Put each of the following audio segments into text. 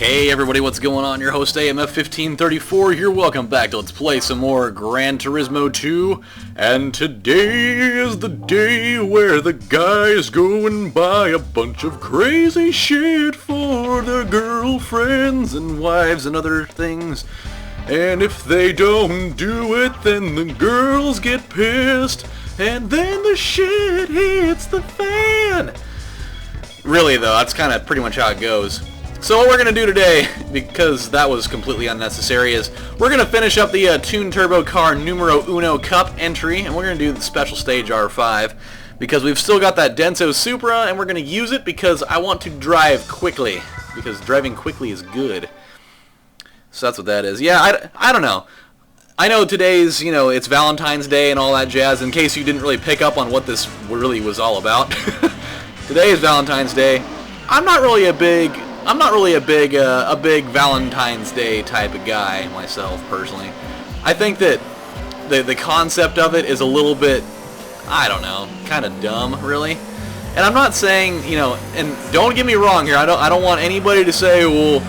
Hey everybody, what's going on? Your host AMF1534 here. Welcome back to Let's Play some more Gran Turismo 2. And today is the day where the guys go and buy a bunch of crazy shit for their girlfriends and wives and other things. And if they don't do it, then the girls get pissed. And then the shit hits the fan. Really though, that's kind of pretty much how it goes. So what we're going to do today, because that was completely unnecessary, is we're going to finish up the Tune Turbo Car Numero Uno Cup entry, and we're going to do the special stage R5, because we've still got that Denso Supra, and we're going to use it because I want to drive quickly, because driving quickly is good. So that's what that is. Yeah, I don't know. I know today's, it's Valentine's Day and all that jazz, in case you didn't really pick up on what this really was all about. Today is Valentine's Day. I'm not really a big Valentine's Day type of guy myself, personally. I think that the concept of it is a little bit, I don't know, kind of dumb, really. And I'm not saying, and don't get me wrong here. I don't want anybody to say, well,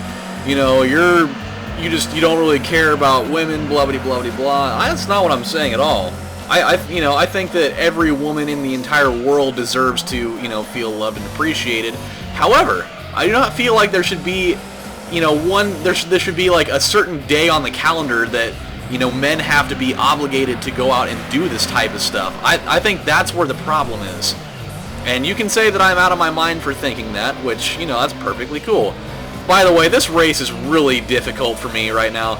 you don't really care about women, blah blah blah blah blah. That's not what I'm saying at all. I think that every woman in the entire world deserves to, feel loved and appreciated. However, I do not feel like there should be, there should be like a certain day on the calendar that, men have to be obligated to go out and do this type of stuff. I think that's where the problem is. And you can say that I'm out of my mind for thinking that, which, that's perfectly cool. By the way, this race is really difficult for me right now.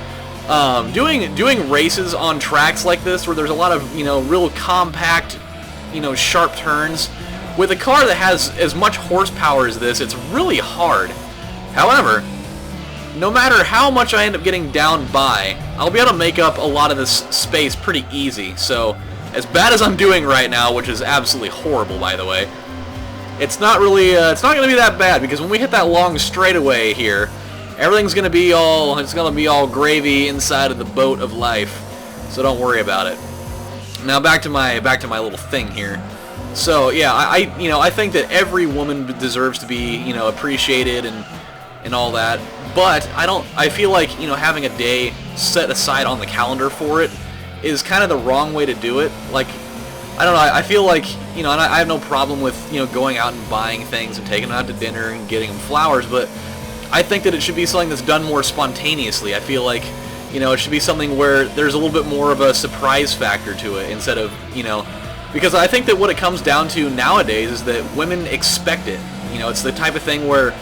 Doing races on tracks like this where there's a lot of, real compact, sharp turns, with a car that has as much horsepower as this, it's really hard. However, no matter how much I end up getting down by, I'll be able to make up a lot of this space pretty easy. So, as bad as I'm doing right now, which is absolutely horrible, by the way, it's not really, it's not going to be that bad, because when we hit that long straightaway here, everything's going to be all gravy inside of the boat of life. So don't worry about it. Now back to my little thing here. So yeah, I think that every woman deserves to be, appreciated and all that. But I feel like, having a day set aside on the calendar for it is kind of the wrong way to do it. Like, I don't know, I feel like, and I have no problem with, going out and buying things and taking them out to dinner and getting them flowers, but I think that it should be something that's done more spontaneously. I feel like, it should be something where there's a little bit more of a surprise factor to it instead of, because I think that what it comes down to nowadays is that women expect it. It's the type of thing where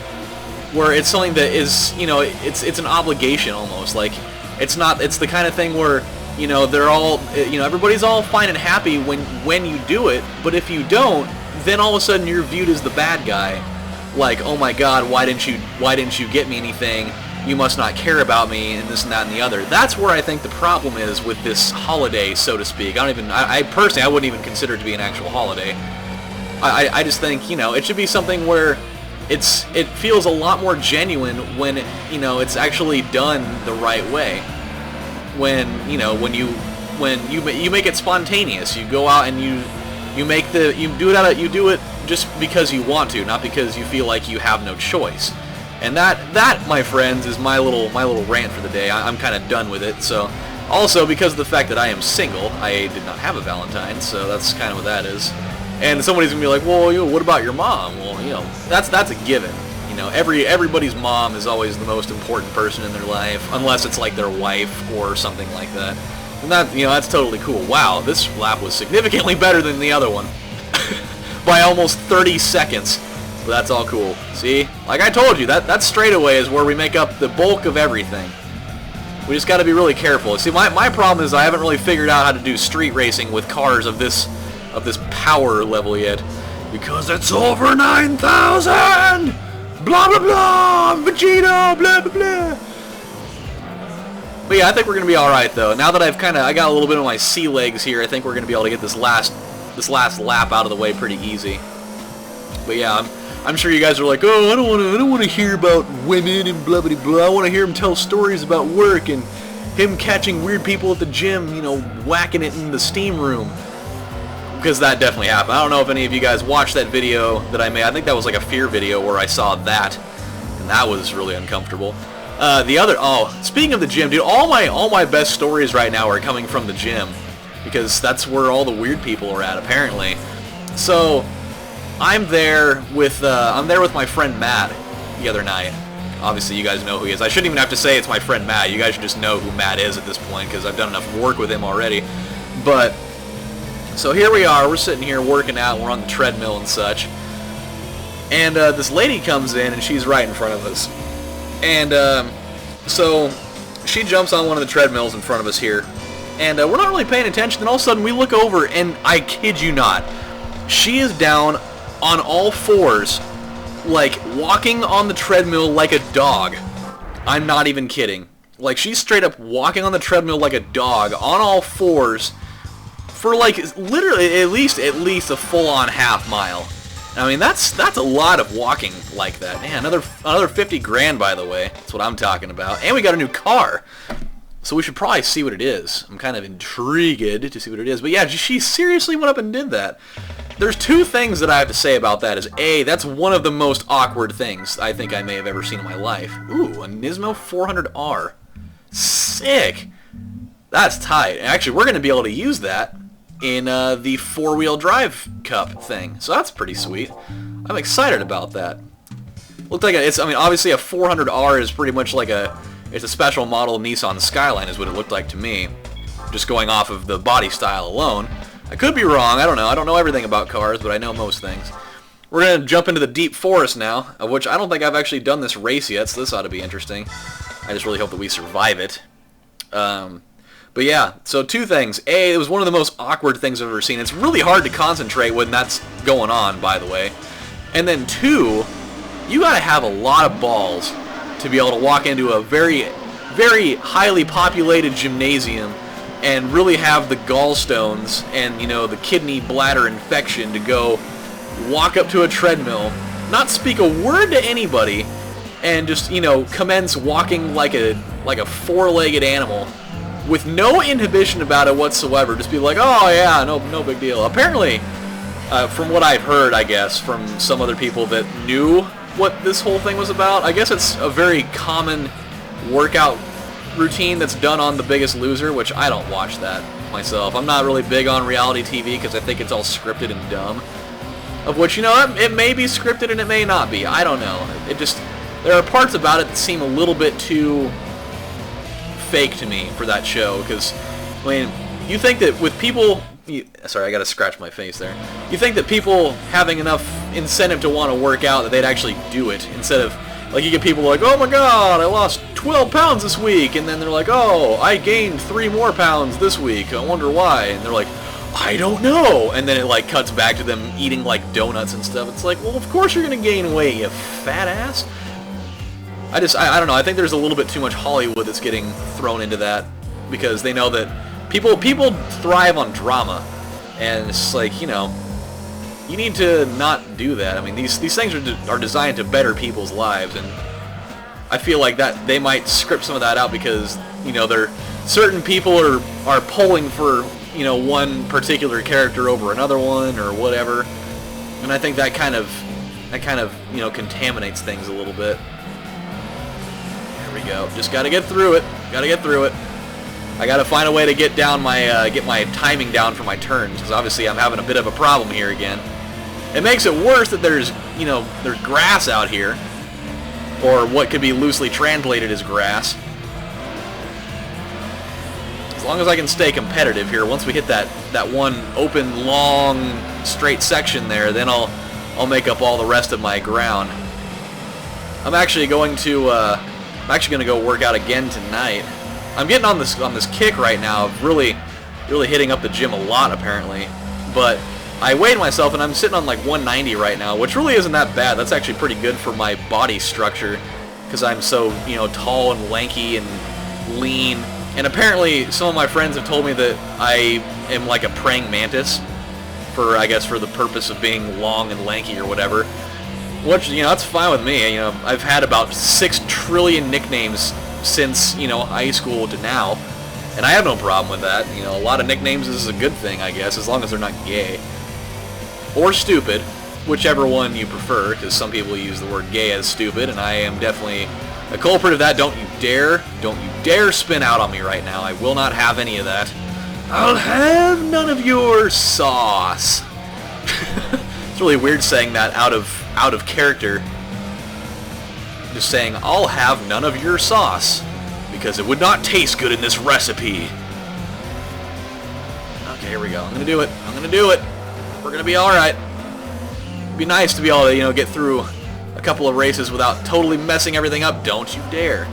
it's something that is, it's an obligation almost. Like, it's the kind of thing where, they're all, everybody's all fine and happy when you do it, but if you don't, then all of a sudden you're viewed as the bad guy. Like, oh my God, why didn't you get me anything? You must not care about me, and this and that and the other. That's where I think the problem is with this holiday, so to speak. I personally, I wouldn't even consider it to be an actual holiday. I just think, it should be something where it feels a lot more genuine when, it's actually done the right way. When you make it spontaneous. You go out and you do it just because you want to, not because you feel like you have no choice. And that, my friends, is my little rant for the day. I'm kind of done with it. So, also because of the fact that I am single, I did not have a Valentine, so that's kind of what that is. And somebody's gonna be like, well, what about your mom? Well, that's a given. Everybody's mom is always the most important person in their life, unless it's like their wife or something like that. And that, that's totally cool. Wow, this lap was significantly better than the other one. By almost 30 seconds. But that's all cool. See? Like I told you, that straightaway is where we make up the bulk of everything. We just gotta be really careful. See, my problem is I haven't really figured out how to do street racing with cars of this power level yet. Because it's over 9,000! Blah blah blah! Vegeta! Blah blah blah! But yeah, I think we're gonna be alright though. Now that I got a little bit of my sea legs here, I think we're gonna be able to get this last lap out of the way pretty easy. But yeah, I'm sure you guys are like, oh, I don't want to hear about women and blah blah blah. I want to hear him tell stories about work and him catching weird people at the gym, whacking it in the steam room. Because that definitely happened. I don't know if any of you guys watched that video that I made. I think that was like a fear video where I saw that. And and that was really uncomfortable. Speaking of the gym, dude, all my best stories right now are coming from the gym, because that's where all the weird people are at, apparently. So I'm there with my friend Matt the other night. Obviously, you guys know who he is. I shouldn't even have to say it's my friend Matt. You guys should just know who Matt is at this point, because I've done enough work with him already. But so here we are. We're sitting here working out. We're on the treadmill and such. And this lady comes in, and she's right in front of us. And so she jumps on one of the treadmills in front of us here. And we're not really paying attention. Then all of a sudden, we look over, and I kid you not, she is down on all fours, like walking on the treadmill like a dog. I'm not even kidding. Like, she's straight up walking on the treadmill like a dog on all fours for like literally at least a full-on half mile. I mean, that's a lot of walking like that. Man, another 50 grand, by the way. That's what I'm talking about. And we got a new car. So we should probably see what it is. I'm kind of intrigued to see what it is. But yeah, she seriously went up and did that. There's two things that I have to say about that. Is A, that's one of the most awkward things I think I may have ever seen in my life. Ooh, a Nismo 400R. Sick. That's tight. Actually, we're going to be able to use that in the four-wheel drive cup thing. So that's pretty sweet. I'm excited about that. Looks like I mean, obviously a 400R is pretty much like it's a special model Nissan Skyline is what it looked like to me. Just going off of the body style alone. I could be wrong, I don't know. I don't know everything about cars, but I know most things. We're going to jump into the deep forest now, of which I don't think I've actually done this race yet, so this ought to be interesting. I just really hope that we survive it. But yeah, so two things. A, it was one of the most awkward things I've ever seen. It's really hard to concentrate when that's going on, by the way. And then two, you got to have a lot of balls to be able to walk into a very, very highly populated gymnasium and really have the gallstones and, you know, the kidney bladder infection to go walk up to a treadmill, not speak a word to anybody, and just, you know, commence walking like a four-legged animal with no inhibition about it whatsoever. Just be like, oh yeah, no big deal. Apparently, from what I've heard, I guess, from some other people that knew what this whole thing was about, I guess it's a very common workout routine that's done on The Biggest Loser, which I don't watch that myself. I'm not really big on reality TV because I think it's all scripted and dumb. Of which, you know, it may be scripted and it may not be. I don't know. There are parts about it that seem a little bit too fake to me for that show, because, I mean, you think that with people... Sorry, I gotta scratch my face there. You think that people having enough incentive to want to work out that they'd actually do it, instead of, like, you get people like, oh my god, I lost 12 pounds this week, and then they're like, oh, I gained 3 more pounds this week, I wonder why, and they're like, I don't know, and then it, like, cuts back to them eating, like, donuts and stuff. It's like, well, of course you're gonna gain weight, you fat ass. I don't know, I think there's a little bit too much Hollywood that's getting thrown into that, because they know that people thrive on drama, and it's like, you know, you need to not do that. I mean, these things are designed to better people's lives, and I feel like that they might script some of that out because, you know, certain people are pulling for, you know, one particular character over another one or whatever, and I think that kind of you know, contaminates things a little bit. There we go. Just gotta get through it. I gotta find a way to get my timing down for my turns, because obviously I'm having a bit of a problem here again. It makes it worse that there's grass out here, or what could be loosely translated as grass. As long as I can stay competitive here, once we hit that one open, long, straight section there, then I'll make up all the rest of my ground. I'm actually going to go work out again tonight. I'm getting on this kick right now of really hitting up the gym a lot, apparently, but I weighed myself and I'm sitting on like 190 right now, which really isn't that bad. That's actually pretty good for my body structure, because I'm so, you know, tall and lanky and lean. And apparently some of my friends have told me that I am like a praying mantis, I guess for the purpose of being long and lanky or whatever. Which, you know, that's fine with me. You know, I've had about 6 trillion nicknames since, you know, high school to now, and I have no problem with that. You know, a lot of nicknames is a good thing, I guess, as long as they're not gay or stupid. whichever one you prefer, because some people use the word gay as stupid, and I am definitely a culprit of that. Don't you dare spin out on me right now. I will not have any of that. I'll have none of your sauce. It's really weird saying that out of character. Just saying, I'll have none of your sauce, because it would not taste good in this recipe. Okay, here we go. I'm gonna do it. I'm gonna do it. We're gonna be alright. It'd be nice to be able to, you know, get through a couple of races without totally messing everything up. Don't you dare.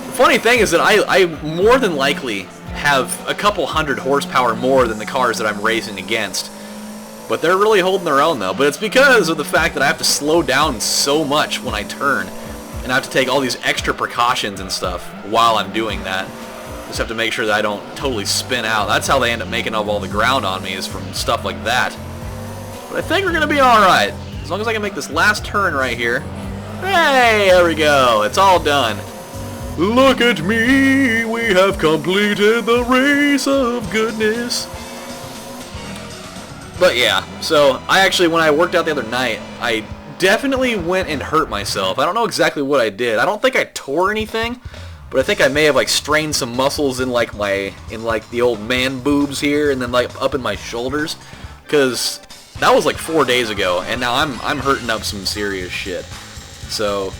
The funny thing is that I more than likely have a couple hundred horsepower more than the cars that I'm racing against. But they're really holding their own, though. But it's because of the fact that I have to slow down so much when I turn. And I have to take all these extra precautions and stuff while I'm doing that. Just have to make sure that I don't totally spin out. That's how they end up making up all the ground on me, is from stuff like that. But I think we're going to be alright. As long as I can make this last turn right here. Hey, there we go. It's all done. Look at me. We have completed the race of goodness. But yeah, so I actually, when I worked out the other night, I definitely went and hurt myself. I don't know exactly what I did. I don't think I tore anything, but I think I may have like strained some muscles in like the old man boobs here, and then like up in my shoulders, because that was like 4 days ago, and now I'm hurting up some serious shit. So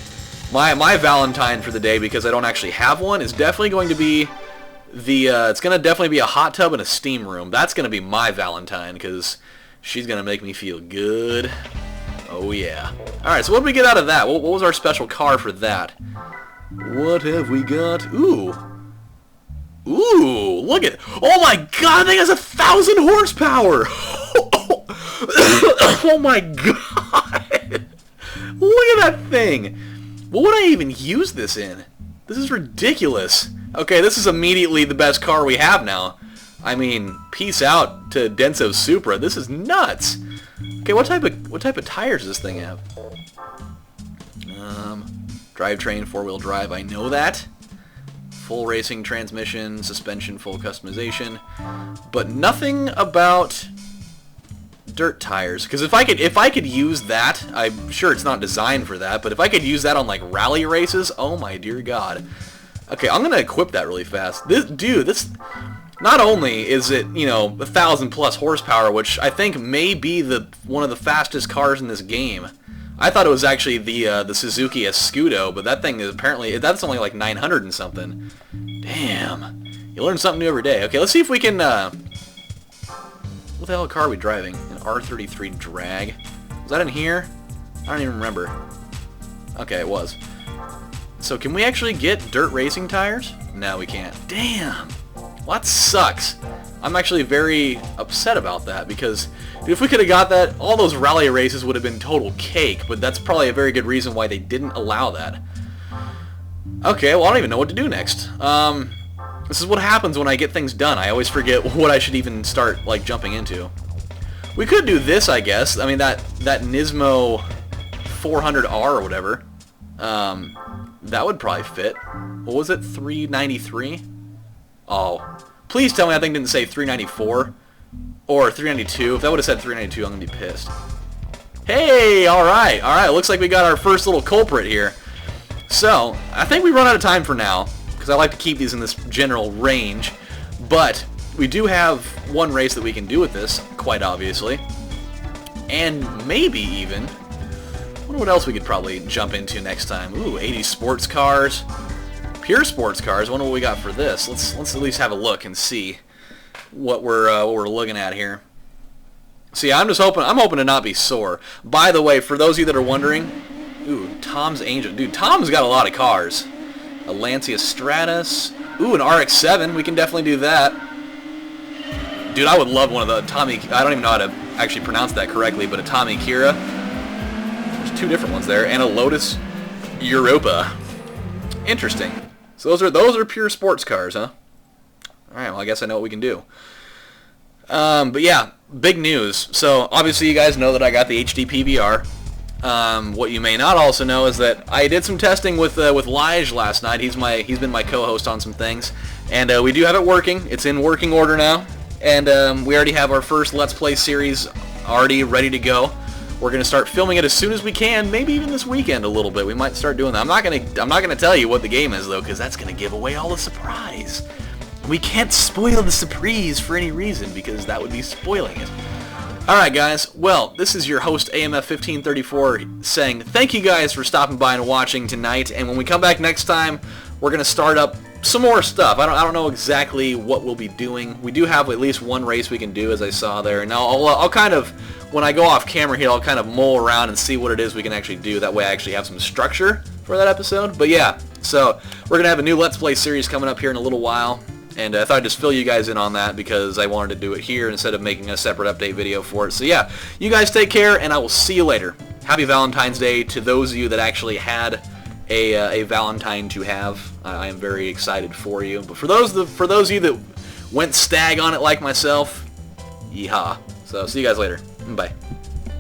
my Valentine for the day, because I don't actually have one, is definitely going to be it's gonna definitely be a hot tub and a steam room. That's gonna be my Valentine, because she's gonna make me feel good. Oh yeah. Alright, so what did we get out of that? What was our special car for that? What have we got? Ooh, look at, oh my god, that thing has 1,000 horsepower. Oh my god. Look at that thing. What would I even use this in? This is ridiculous. Okay, this is immediately the best car we have now. I mean, peace out to Denso Supra. This is nuts. Okay, what type of tires does this thing have? Drivetrain, four-wheel drive. I know that. Full racing transmission, suspension, full customization, but nothing about dirt tires. Because if I could use that, I'm sure it's not designed for that, but if I could use that on like rally races, oh my dear god. Okay, I'm gonna equip that really fast. This not only is it, you know, 1,000 plus horsepower, which I think may be one of the fastest cars in this game. I thought it was actually the Suzuki Escudo, but that thing is apparently, that's only like 900 and something. Damn, you learn something new every day. Okay, let's see if we can. What the hell car are we driving? An R33 drag. Was that in here? I don't even remember. Okay, it was. So can we actually get dirt racing tires? No, we can't. Damn. Well, that sucks. I'm actually very upset about that, because dude, if we could have got that, all those rally races would have been total cake, but that's probably a very good reason why they didn't allow that. Okay, well, I don't even know what to do next. This is what happens when I get things done. I always forget what I should even start, like, jumping into. We could do this, I guess. I mean, that Nismo 400R or whatever. That would probably fit. What was it? 393? Oh. Please tell me that thing didn't say 394. Or 392. If that would have said 392, I'm going to be pissed. Hey! Alright. Alright. Looks like we got our first little culprit here. So, I think we run out of time for now, because I like to keep these in this general range. But we do have one race that we can do with this, quite obviously. And maybe even... I wonder what else we could probably jump into next time. Ooh, 80 sports cars. Pure sports cars. I wonder what we got for this. Let's at least have a look and see what we're looking at here. See, I'm hoping to not be sore. By the way, for those of you that are wondering, ooh, Tom's Angel. Dude, Tom's got a lot of cars. A Lancia Stratus. Ooh, an RX-7. We can definitely do that. Dude, I would love one of the Tommy. I don't even know how to actually pronounce that correctly, but a Tommy Kira. There's two different ones there, and a Lotus Europa. Interesting. So those are pure sports cars, huh? All right. Well, I guess I know what we can do. But yeah, big news. So obviously, you guys know that I got the HD PVR. What you may not also know is that I did some testing with Lige last night. He's been my co-host on some things, and we do have it working. It's in working order now, and we already have our first Let's Play series already ready to go. We're gonna start filming it as soon as we can, maybe even this weekend a little bit. We might start doing that. I'm not gonna tell you what the game is though, because that's gonna give away all the surprise. We can't spoil the surprise for any reason because that would be spoiling it. Alright guys, well, this is your host AMF1534 saying thank you guys for stopping by and watching tonight, and when we come back next time, we're going to start up some more stuff. I don't know exactly what we'll be doing. We do have at least one race we can do, as I saw there. Now, I'll kind of, when I go off camera here, I'll kind of mull around and see what it is we can actually do. That way I actually have some structure for that episode. But yeah, so we're going to have a new Let's Play series coming up here in a little while. And I thought I'd just fill you guys in on that because I wanted to do it here instead of making a separate update video for it. So yeah, you guys take care, and I will see you later. Happy Valentine's Day to those of you that actually had a Valentine to have. I am very excited for you. But for those of you that went stag on it like myself, yeehaw. So see you guys later. Bye.